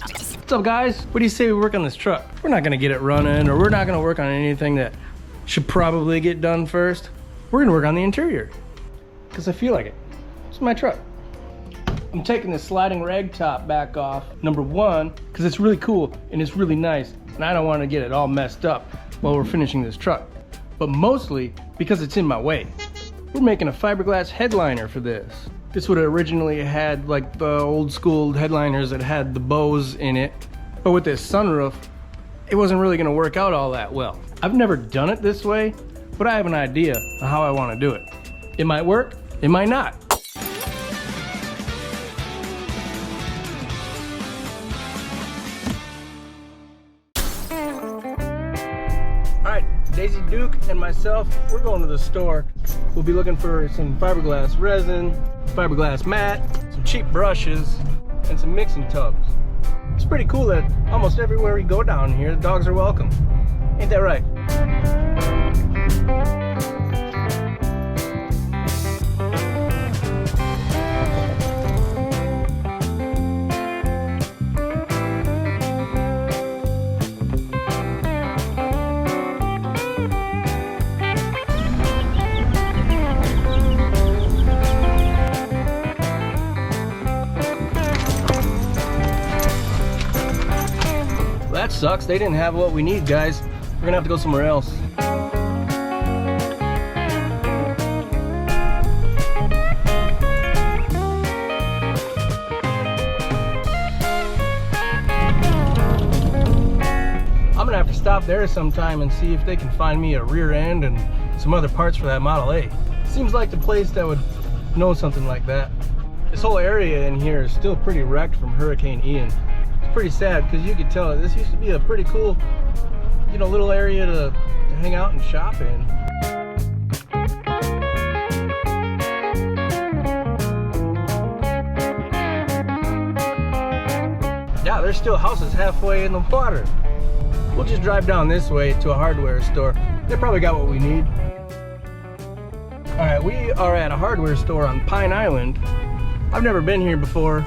What's up, guys? What do you say we work on this truck? We're not gonna get it running, or we're not gonna work on anything that should probably get done first. We're gonna work on the interior, because I feel like it. It's my truck. I'm taking this sliding rag top back off, number one, because it's really cool and it's really nice, and I don't want to get it all messed up while we're finishing this truck. But mostly because it's in my way. We're making a fiberglass headliner for this. This would have originally had like the old school headliners that had the bows in it, but with this sunroof, it wasn't really going to work out all that well. I've never done it this way, but I have an idea of how I want to do it. It might work, it might not. Daisy Duke and myself, we're going to the store. We'll be looking for some fiberglass resin, fiberglass mat, some cheap brushes, and some mixing tubs. It's pretty cool that almost everywhere we go down here, the dogs are welcome. Ain't that right? That sucks. They didn't have what we need, guys. We're gonna have to go somewhere else. I'm gonna have to stop there sometime and see if they can find me a rear end and some other parts for that Model A. Seems like the place that would know something like that. This whole area in here is still pretty wrecked from Hurricane Ian. Pretty sad because you could tell this used to be a pretty cool, you know, little area to hang out and shop in. Yeah, there's still houses halfway in the water. We'll just drive down this way to a hardware store. They probably got what we need. All right, we are at a hardware store on Pine Island. I've never been here before,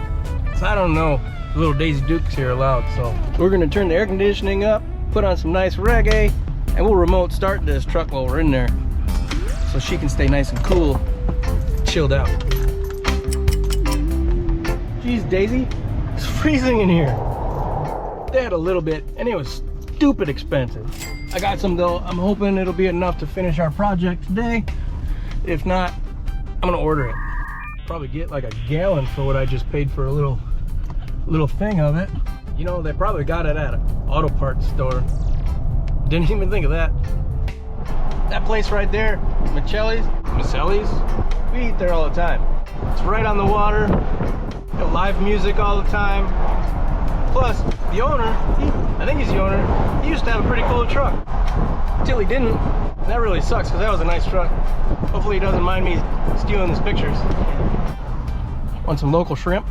so I don't know. Little Daisy Dukes here allowed, so we're gonna turn the air conditioning up, put on some nice reggae, and we'll remote start this truck while we're in there so she can stay nice and cool, chilled out. Jeez, Daisy, it's freezing in here. They had a little bit and it was stupid expensive. I got some though. I'm hoping it'll be enough to finish our project today. If not, I'm gonna order it. Probably get like a gallon for what I just paid for a little thing of it. You know, they probably got it at an auto parts store. Didn't even think of that. That place right there, Michelli's, we eat there all the time. It's right on the water, got live music all the time. Plus, the owner, I think he's the owner, he used to have a pretty cool truck. Till he didn't. That really sucks because that was a nice truck. Hopefully he doesn't mind me stealing his pictures. Want some local shrimp?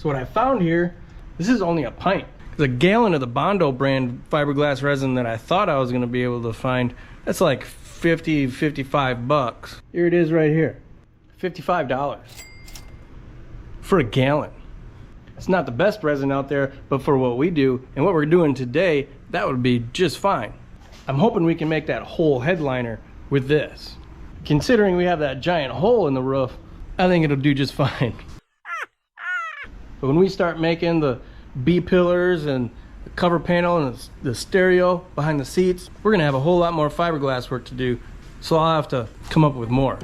What I found here, this is only a pint. The gallon of the Bondo brand fiberglass resin that I thought I was going to be able to find, that's like 55 bucks. Here it is right here, $55 for a gallon. It's not the best resin out there, but for what we do and what we're doing today, that would be just fine. I'm hoping we can make that whole headliner with this. Considering we have that giant hole in the roof, I think it'll do just fine. But when we start making the B-pillars and the cover panel and the stereo behind the seats, we're gonna have a whole lot more fiberglass work to do, so I'll have to come up with more.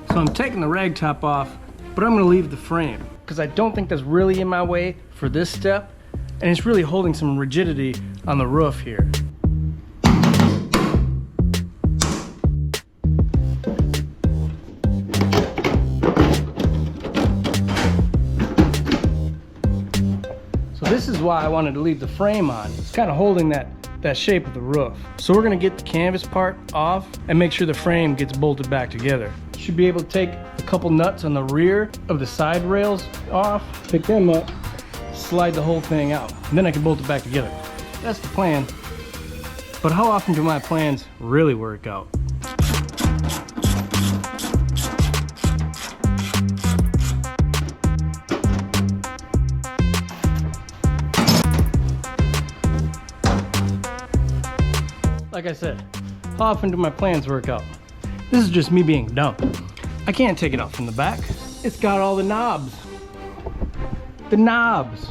So I'm taking the rag top off, but I'm gonna leave the frame because I don't think that's really in my way for this step, and it's really holding some rigidity on the roof here. This is why I wanted to leave the frame on. It's kind of holding that that shape of the roof. So we're gonna get the canvas part off and make sure the frame gets bolted back together. Should be able to take a couple nuts on the rear of the side rails off, pick them up, slide the whole thing out, and then I can bolt it back together. That's the plan. But how often do my plans really work out? Like I said, how often do my plans work out? This is just me being dumb. I can't take it out from the back. It's got all the knobs. The knobs.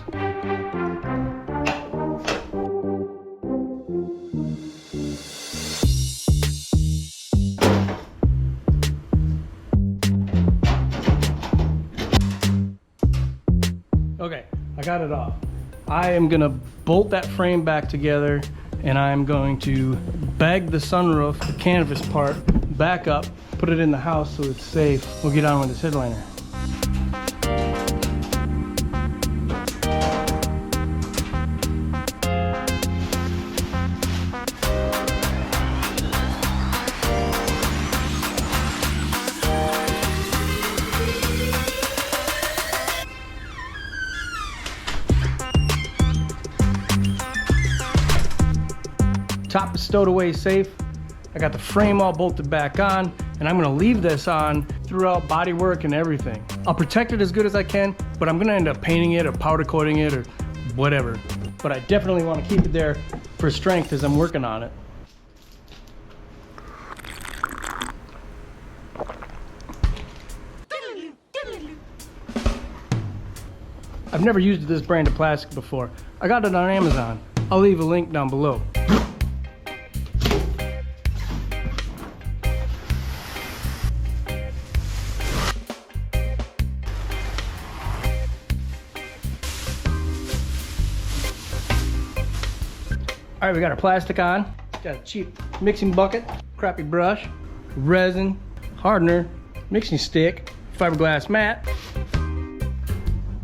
Okay, I got it off. I am gonna bolt that frame back together, and I'm going to bag the sunroof, the canvas part, back up, put it in the house so it's safe. We'll get on with this headliner. Top is stowed away safe. I got the frame all bolted back on, and I'm gonna leave this on throughout body work and everything. I'll protect it as good as I can, but I'm gonna end up painting it or powder coating it or whatever. But I definitely wanna keep it there for strength as I'm working on it. I've never used this brand of plastic before. I got it on Amazon. I'll leave a link down below. All right, we got our plastic on. Got a cheap mixing bucket, crappy brush, resin, hardener, mixing stick, fiberglass mat.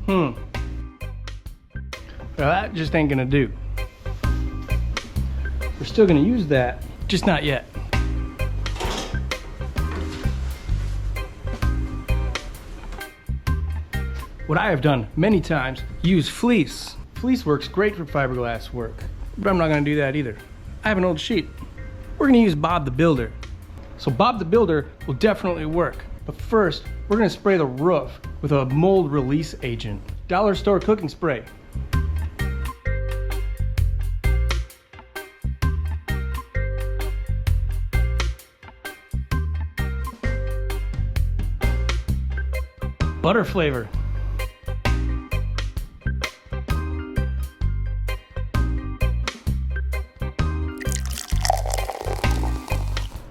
Well, that just ain't gonna do. We're still gonna use that, just not yet. What I have done many times, use fleece. Fleece works great for fiberglass work, but I'm not gonna do that either. I have an old sheet. We're gonna use Bob the Builder. So Bob the Builder will definitely work, but first, we're gonna spray the roof with a mold release agent. Dollar store cooking spray. Butter flavor.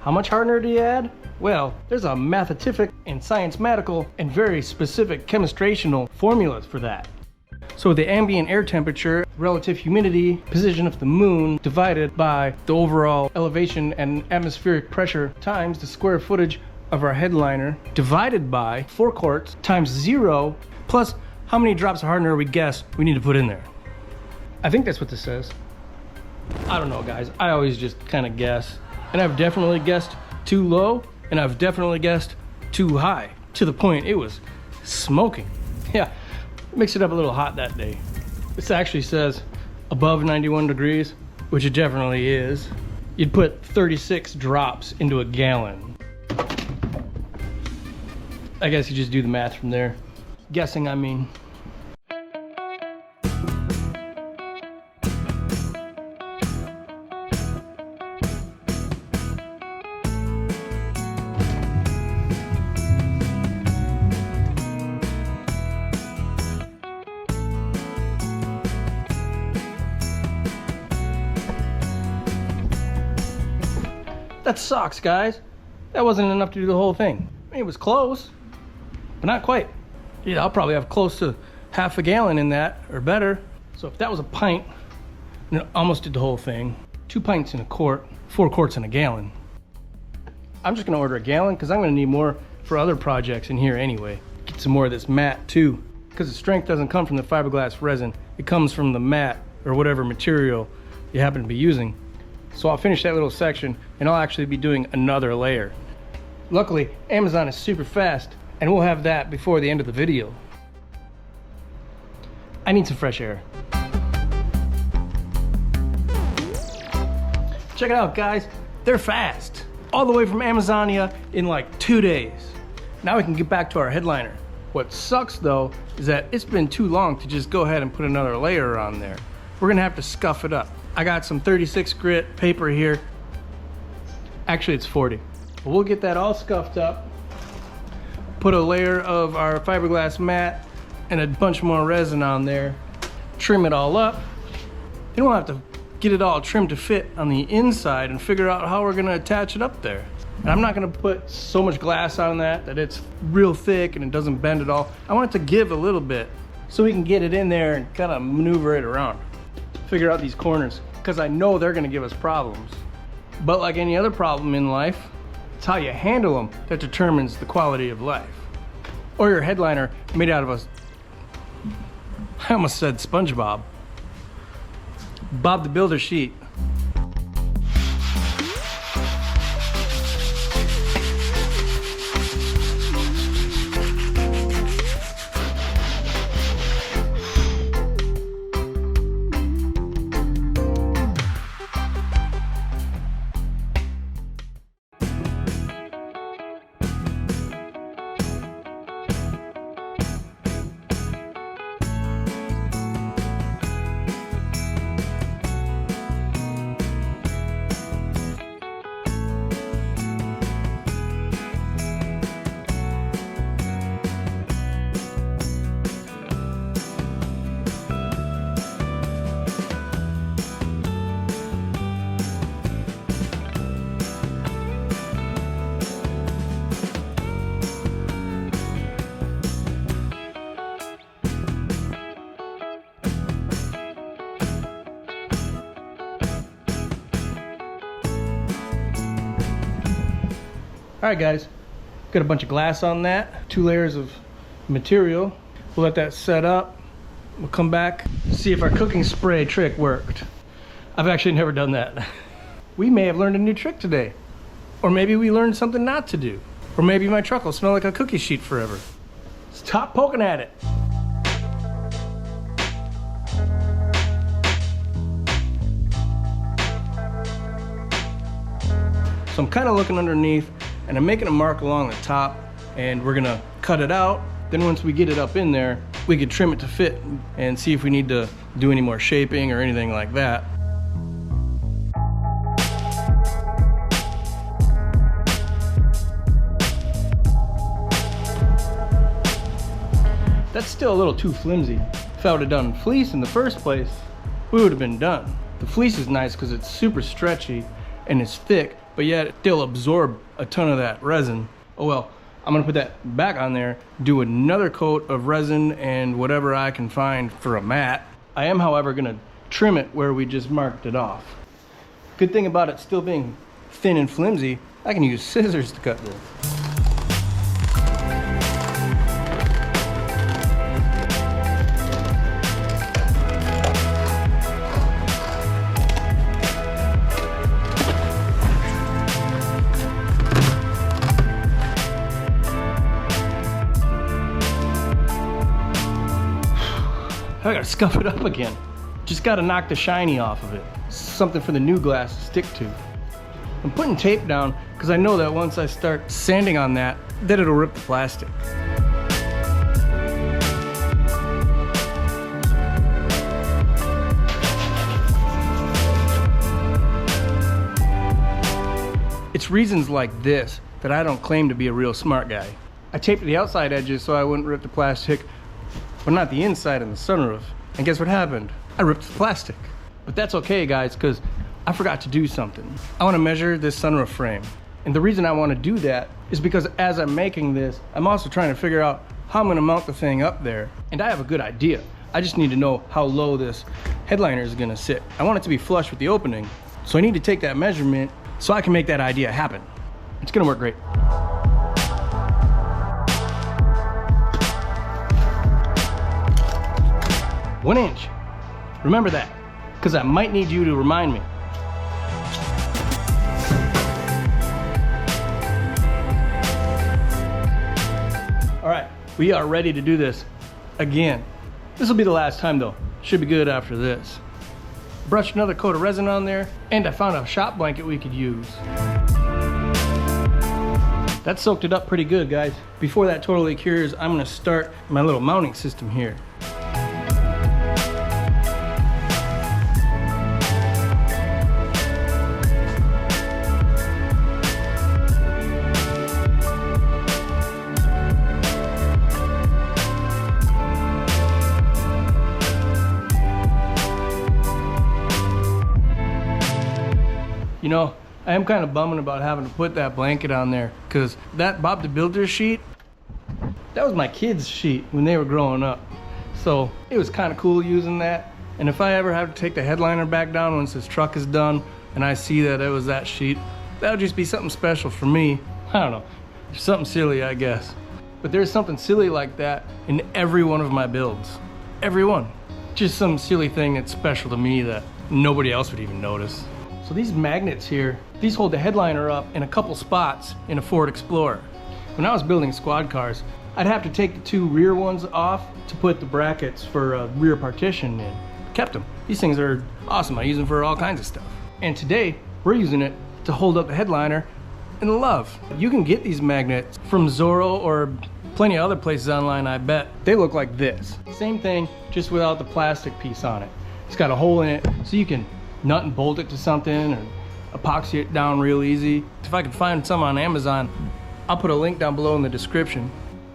How much hardener do you add? Well, there's a mathematical and science-matical and very specific chemistrational formulas for that. So the ambient air temperature, relative humidity, position of the moon, divided by the overall elevation and atmospheric pressure times the square footage of our headliner, divided by 4 quarts times 0, plus how many drops of hardener we guess we need to put in there. I think that's what this says. I don't know, guys. I always just kind of guess. And I've definitely guessed too low, and I've definitely guessed too high, to the point it was smoking. Yeah, mixed it up a little hot that day. This actually says above 91 degrees, which it definitely is. You'd put 36 drops into a gallon. I guess you just do the math from there. Guessing, I mean. That sucks, guys. That wasn't enough to do the whole thing. I mean, it was close, but not quite. Yeah, I'll probably have close to half a gallon in that, or better. So if that was a pint, and it almost did the whole thing, 2 pints in a quart, 4 quarts in a gallon. I'm just gonna order a gallon, because I'm gonna need more for other projects in here anyway. Get some more of this mat too, because the strength doesn't come from the fiberglass resin. It comes from the mat, or whatever material you happen to be using. So I'll finish that little section and I'll actually be doing another layer. Luckily, Amazon is super fast and we'll have that before the end of the video. I need some fresh air. Check it out, guys. They're fast. All the way from Amazonia in like 2 days. Now we can get back to our headliner. What sucks though is that it's been too long to just go ahead and put another layer on there. We're gonna have to scuff it up. I got some 36 grit paper here. Actually, it's 40. But we'll get that all scuffed up. Put a layer of our fiberglass mat and a bunch more resin on there. Trim it all up. Then we'll have to get it all trimmed to fit on the inside and figure out how we're gonna attach it up there. And I'm not gonna put so much glass on that it's real thick and it doesn't bend at all. I want it to give a little bit so we can get it in there and kind of maneuver it around. Figure out these corners, because I know they're gonna give us problems. But like any other problem in life, it's how you handle them that determines the quality of life. Or your headliner made out of I almost said SpongeBob. Bob the Builder sheet. All right, guys, got a bunch of glass on that, 2 layers of material. We'll let that set up. We'll come back, see if our cooking spray trick worked. I've actually never done that. We may have learned a new trick today. Or maybe we learned something not to do. Or maybe my truck will smell like a cookie sheet forever. Stop poking at it. So I'm kind of looking underneath and I'm making a mark along the top and we're gonna cut it out. Then once we get it up in there, we can trim it to fit and see if we need to do any more shaping or anything like that. That's still a little too flimsy. If I would have done fleece in the first place, we would have been done. The fleece is nice because it's super stretchy and it's thick, but yet it'll absorb a ton of that resin. Oh well, I'm gonna put that back on there, do another coat of resin and whatever I can find for a mat. I am, however, gonna trim it where we just marked it off. Good thing about it still being thin and flimsy, I can use scissors to cut this. I gotta scuff it up again. Just gotta knock the shiny off of it. Something for the new glass to stick to. I'm putting tape down because I know that once I start sanding on that, then it'll rip the plastic. It's reasons like this that I don't claim to be a real smart guy. I taped the outside edges so I wouldn't rip the plastic, but not the inside and the sunroof. And guess what happened? I ripped the plastic. But that's okay, guys, because I forgot to do something. I want to measure this sunroof frame. And the reason I want to do that is because as I'm making this, I'm also trying to figure out how I'm going to mount the thing up there. And I have a good idea. I just need to know how low this headliner is going to sit. I want it to be flush with the opening. So I need to take that measurement so I can make that idea happen. It's going to work great. 1 inch. Remember that, because I might need you to remind me. We are ready to do this again. This will be the last time though. Should be good after this. Brushed another coat of resin on there, and I found a shop blanket we could use. That soaked it up pretty good, guys. Before that totally cures, I'm gonna start my little mounting system here. You know, I am kind of bumming about having to put that blanket on there, because that Bob the Builder sheet, that was my kids' sheet when they were growing up. So it was kind of cool using that. And if I ever have to take the headliner back down once this truck is done and I see that it was that sheet, that would just be something special for me. I don't know, something silly, I guess. But there's something silly like that in every one of my builds. Every one. Just some silly thing that's special to me that nobody else would even notice. So these magnets here, these hold the headliner up in a couple spots in a Ford Explorer. When I was building squad cars, I'd have to take the two rear ones off to put the brackets for a rear partition in. Kept them. These things are awesome. I use them for all kinds of stuff. And today, we're using it to hold up the headliner in the Love. You can get these magnets from Zorro or plenty of other places online, I bet. They look like this. Same thing, just without the plastic piece on it. It's got a hole in it, so you can nut and bolt it to something or epoxy it down real easy. If I can find some on Amazon, I'll put a link down below in the description.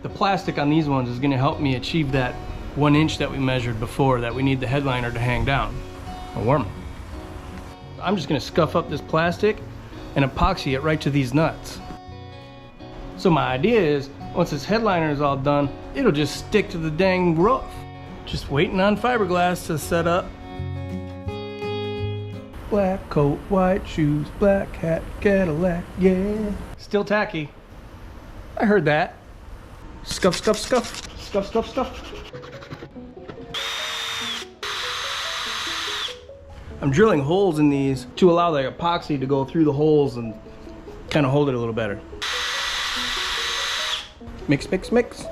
The plastic on these ones is gonna help me achieve that 1 inch that we measured before that we need the headliner to hang down or warm. I'm just gonna scuff up this plastic and epoxy it right to these nuts. So my idea is, once this headliner is all done, it'll just stick to the dang roof. Just waiting on fiberglass to set up. Black coat, white shoes, black hat, Cadillac, yeah. Still tacky. I heard that. Scuff, scuff, scuff. Scuff, scuff, scuff. I'm drilling holes in these to allow the epoxy to go through the holes and kind of hold it a little better. Mix, mix, mix.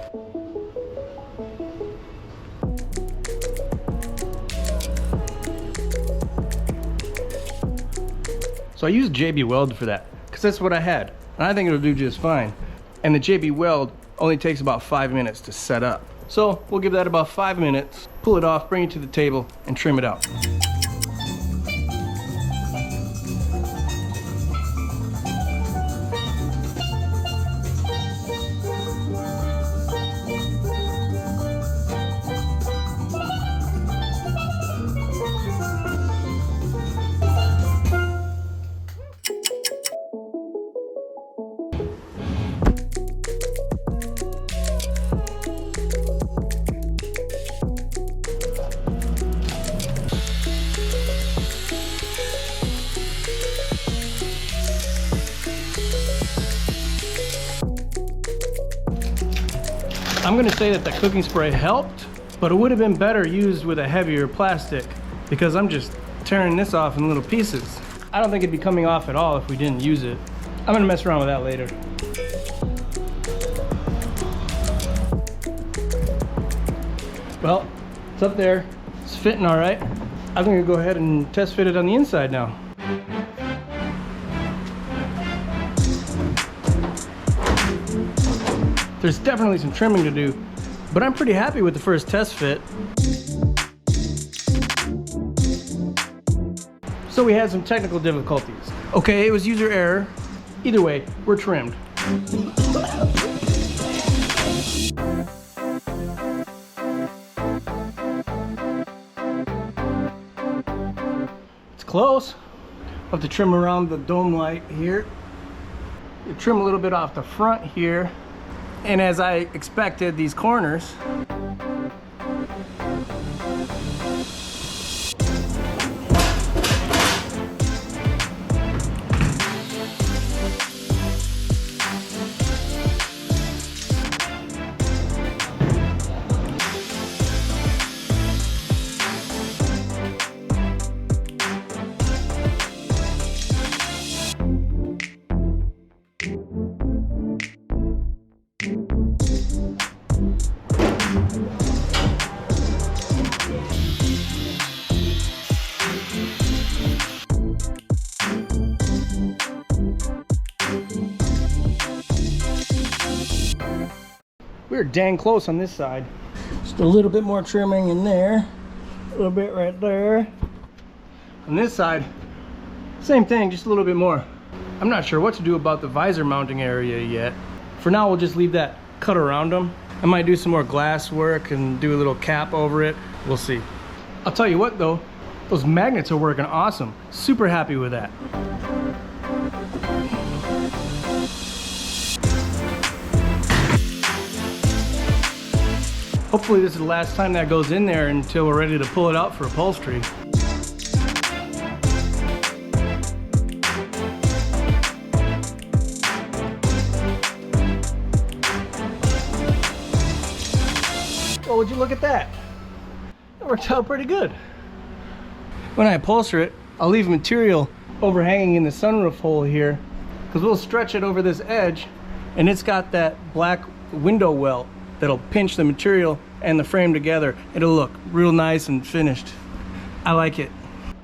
So I used JB Weld for that, because that's what I had. And I think it'll do just fine. And the JB Weld only takes about 5 minutes to set up. So we'll give that about 5 minutes, pull it off, bring it to the table, and trim it out. I'm gonna say that the cooking spray helped, but it would have been better used with a heavier plastic because I'm just tearing this off in little pieces. I don't think it'd be coming off at all if we didn't use it. I'm gonna mess around with that later. Well, it's up there. It's fitting all right. I'm gonna go ahead and test fit it on the inside now. There's definitely some trimming to do, but I'm pretty happy with the first test fit. So we had some technical difficulties. Okay, it was user error. Either way, we're trimmed. It's close. I'll have to trim around the dome light here. You trim a little bit off the front here. And as I expected, these corners, we're dang close on this side. Just a little bit more trimming in there, a little bit right there. On this side, same thing, just a little bit more. I'm not sure what to do about the visor mounting area yet. For now, we'll just leave that cut around them. I might do some more glass work and do a little cap over it. We'll see. I'll tell you what though, those magnets are working awesome. Super happy with that. Hopefully this is the last time that goes in there until we're ready to pull it out for upholstery. Well, would you look at that? It worked out pretty good. When I upholster it, I'll leave material overhanging in the sunroof hole here, because we'll stretch it over this edge, and it's got that black window welt that'll pinch the material and the frame together. It'll look real nice and finished. I like it.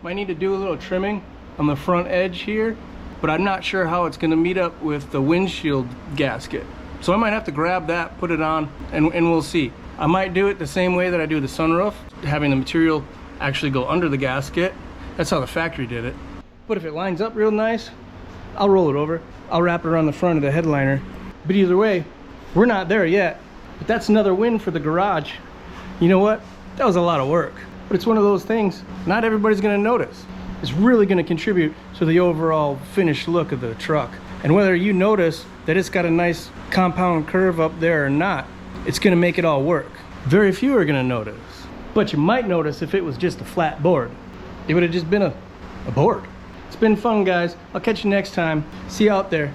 Might need to do a little trimming on the front edge here, but I'm not sure how it's gonna meet up with the windshield gasket. So I might have to grab that, put it on, and we'll see. I might do it the same way that I do the sunroof, having the material actually go under the gasket. That's how the factory did it. But if it lines up real nice, I'll roll it over. I'll wrap it around the front of the headliner. But either way, we're not there yet. But that's another win for the garage. You know what? That was a lot of work. But it's one of those things, not everybody's gonna notice. It's really gonna contribute to the overall finished look of the truck. And whether you notice that it's got a nice compound curve up there or not, it's gonna make it all work. Very few are gonna notice. But you might notice if it was just a flat board. It would have just been a board. It's been fun, guys. I'll catch you next time. See you out there.